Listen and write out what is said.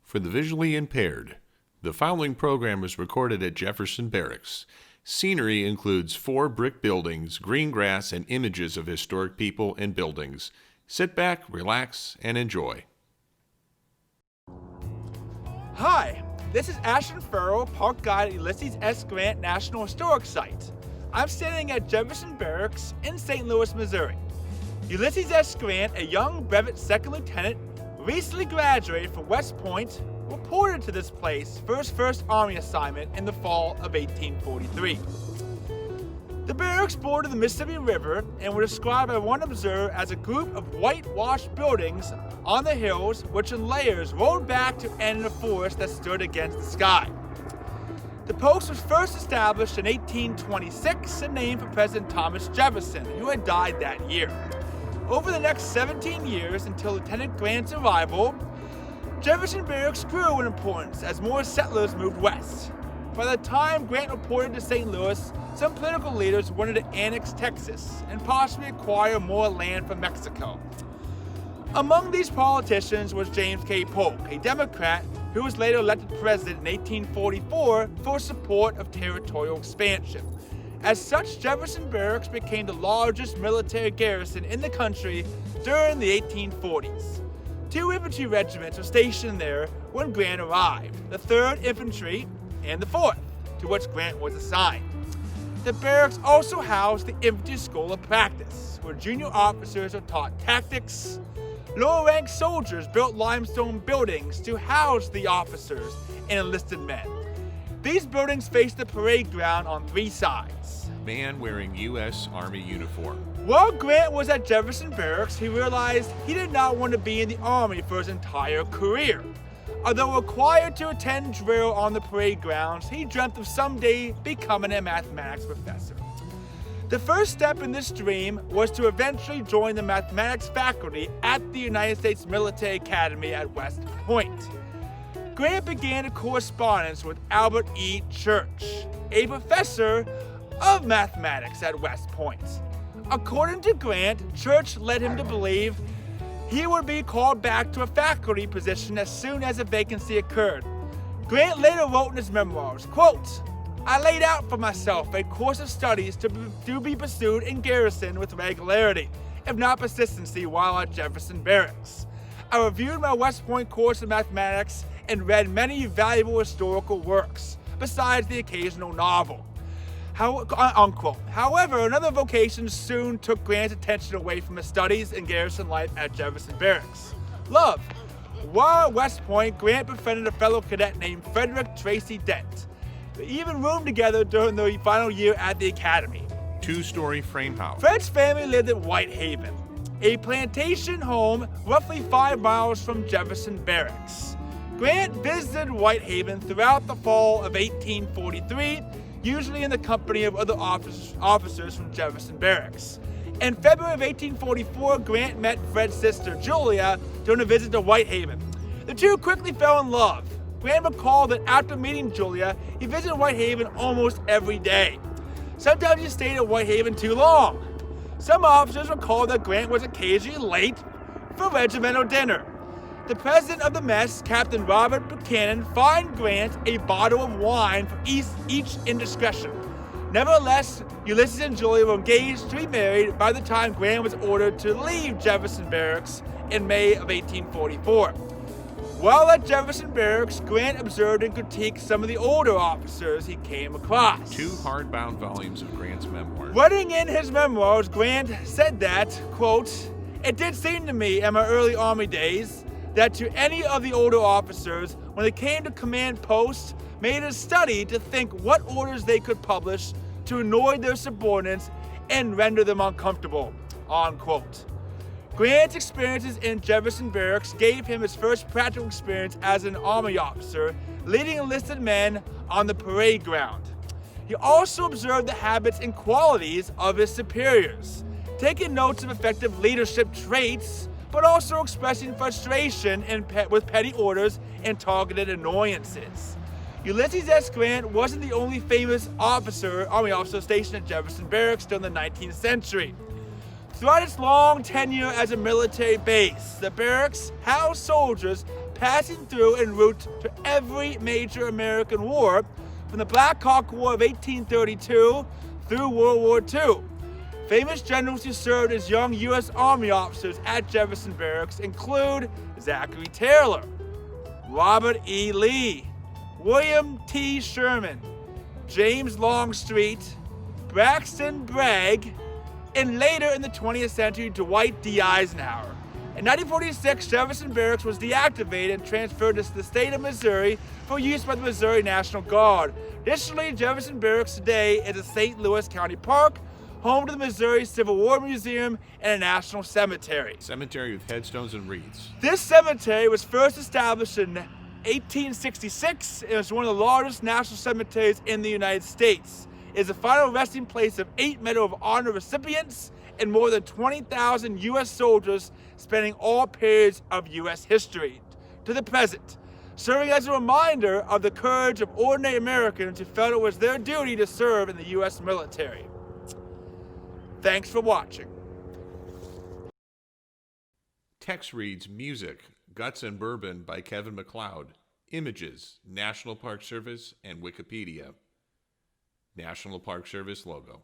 For the visually impaired, the following program is recorded at Jefferson Barracks. Scenery includes 4 brick buildings, green grass, and images of historic people and buildings. Sit back, relax, and enjoy. Hi, this is Ashton Farrell, Park Guide at Ulysses S. Grant National Historic Site. I'm standing at Jefferson Barracks in St. Louis, Missouri. Ulysses S. Grant, a young Brevet second lieutenant, recently graduated from West Point, reported to this place for his first Army assignment in the fall of 1843. The barracks bordered the Mississippi River and were described by one observer as a group of whitewashed buildings on the hills which in layers rolled back to end in a forest that stood against the sky. The post was first established in 1826 and named for President Thomas Jefferson, who had died that year. Over the next 17 years until Lieutenant Grant's arrival, Jefferson Barracks grew in importance as more settlers moved west. By the time Grant reported to St. Louis, some political leaders wanted to annex Texas and possibly acquire more land from Mexico. Among these politicians was James K. Polk, a Democrat who was later elected president in 1844 for support of territorial expansion. As such, Jefferson Barracks became the largest military garrison in the country during the 1840s. 2 infantry regiments were stationed there when Grant arrived, the 3rd Infantry and the 4th, to which Grant was assigned. The barracks also housed the Infantry School of Practice, where junior officers were taught tactics. Lower-ranked soldiers built limestone buildings to house the officers and enlisted men. These buildings faced the parade ground on 3 sides. Man wearing U.S. Army uniform. While Grant was at Jefferson Barracks, he realized he did not want to be in the Army for his entire career. Although required to attend drill on the parade grounds, he dreamt of someday becoming a mathematics professor. The first step in this dream was to eventually join the mathematics faculty at the United States Military Academy at West Point. Grant began a correspondence with Albert E. Church, a professor of mathematics at West Point. According to Grant, Church led him to believe he would be called back to a faculty position as soon as a vacancy occurred. Grant later wrote in his memoirs, quote, "I laid out for myself a course of studies to be pursued in garrison with regularity, if not persistency, while at Jefferson Barracks. I reviewed my West Point course of mathematics and read many valuable historical works, besides the occasional novel." Unquote. However, another vocation soon took Grant's attention away from his studies and garrison life at Jefferson Barracks: love. While at West Point, Grant befriended a fellow cadet named Frederick Tracy Dent. They even roomed together during the final year at the academy. 2-story frame house. Fred's family lived at Whitehaven, a plantation home roughly 5 miles from Jefferson Barracks. Grant visited Whitehaven throughout the fall of 1843, usually in the company of other officers from Jefferson Barracks. In February of 1844, Grant met Fred's sister, Julia, during a visit to Whitehaven. The two quickly fell in love. Grant recalled that after meeting Julia, he visited Whitehaven almost every day. Sometimes he stayed at Whitehaven too long. Some officers recalled that Grant was occasionally late for regimental dinner. The president of the mess, Captain Robert Buchanan, fined Grant a bottle of wine for each indiscretion. Nevertheless, Ulysses and Julia were engaged to be married by the time Grant was ordered to leave Jefferson Barracks in May of 1844. While at Jefferson Barracks, Grant observed and critiqued some of the older officers he came across. 2 hardbound volumes of Grant's memoirs. Writing in his memoirs, Grant said that, quote, "It did seem to me in my early Army days that to any of the older officers, when they came to command posts, made a study to think what orders they could publish to annoy their subordinates and render them uncomfortable," unquote. Grant's experiences in Jefferson Barracks gave him his first practical experience as an Army officer, leading enlisted men on the parade ground. He also observed the habits and qualities of his superiors, taking notes of effective leadership traits, but also expressing frustration with petty orders and targeted annoyances. Ulysses S. Grant wasn't the only famous Army officer stationed at Jefferson Barracks during the 19th century. Throughout its long tenure as a military base, the barracks housed soldiers passing through en route to every major American war, from the Black Hawk War of 1832 through World War II. Famous generals who served as young U.S. Army officers at Jefferson Barracks include Zachary Taylor, Robert E. Lee, William T. Sherman, James Longstreet, Braxton Bragg, and later in the 20th century, Dwight D. Eisenhower. In 1946, Jefferson Barracks was deactivated and transferred to the state of Missouri for use by the Missouri National Guard. Additionally, Jefferson Barracks today is a St. Louis County park, home to the Missouri Civil War Museum and a national cemetery. Cemetery with headstones and wreaths. This cemetery was first established in 1866 and was one of the largest national cemeteries in the United States. It is the final resting place of 8 Medal of Honor recipients and more than 20,000 U.S. soldiers spanning all periods of U.S. history to the present, serving as a reminder of the courage of ordinary Americans who felt it was their duty to serve in the U.S. military. Thanks for watching. Text reads Music, Guts and Bourbon by Kevin MacLeod. Images, National Park Service and Wikipedia. National Park Service logo.